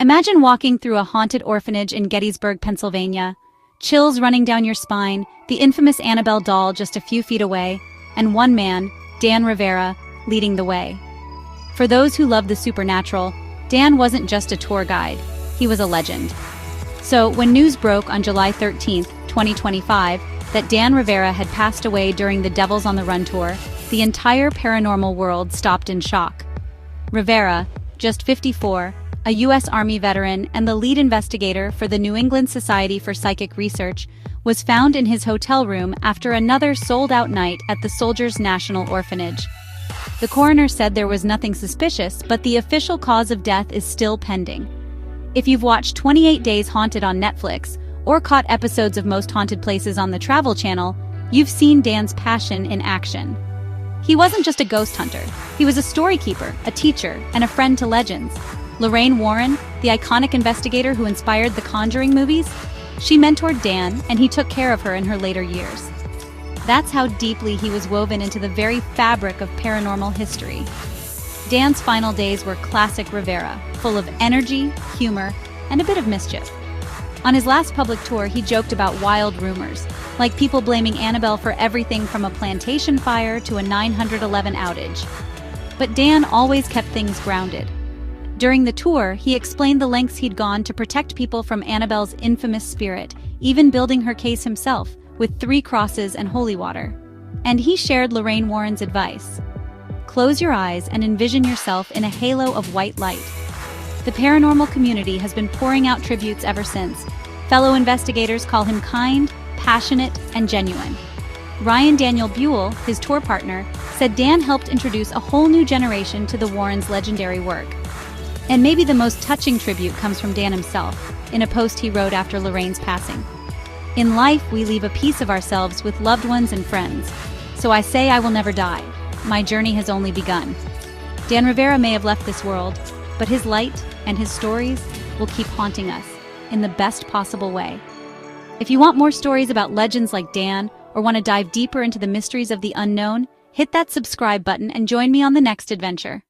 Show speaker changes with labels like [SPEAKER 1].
[SPEAKER 1] Imagine walking through a haunted orphanage in Gettysburg, Pennsylvania, chills running down your spine, the infamous Annabelle doll just a few feet away, and one man, Dan Rivera, leading the way. For those who love the supernatural, Dan wasn't just a tour guide, he was a legend. So, when news broke on July 13, 2025, that Dan Rivera had passed away during the Devils on the Run tour, the entire paranormal world stopped in shock. Rivera, just 54, a U.S. Army veteran and the lead investigator for the New England Society for Psychic Research, was found in his hotel room after another sold-out night at the Soldiers National Orphanage. The coroner said there was nothing suspicious, but the official cause of death is still pending. If you've watched 28 Days Haunted on Netflix, or caught episodes of Most Haunted Places on the Travel Channel, you've seen Dan's passion in action. He wasn't just a ghost hunter, he was a story keeper, a teacher, and a friend to legends. Lorraine Warren, the iconic investigator who inspired the Conjuring movies, she mentored Dan and he took care of her in her later years. That's how deeply he was woven into the very fabric of paranormal history. Dan's final days were classic Rivera, full of energy, humor, and a bit of mischief. On his last public tour, he joked about wild rumors, like people blaming Annabelle for everything from a plantation fire to a 911 outage. But Dan always kept things grounded. During the tour, he explained the lengths he'd gone to protect people from Annabelle's infamous spirit, even building her case himself, with 3 crosses and holy water. And he shared Lorraine Warren's advice. Close your eyes and envision yourself in a halo of white light. The paranormal community has been pouring out tributes ever since. Fellow investigators call him kind, passionate, and genuine. Ryan Daniel Buell, his tour partner, said Dan helped introduce a whole new generation to the Warrens' legendary work. And maybe the most touching tribute comes from Dan himself, in a post he wrote after Lorraine's passing. In life, we leave a piece of ourselves with loved ones and friends. So I say I will never die. My journey has only begun. Dan Rivera may have left this world, but his light and his stories will keep haunting us in the best possible way. If you want more stories about legends like Dan, or want to dive deeper into the mysteries of the unknown, hit that subscribe button and join me on the next adventure.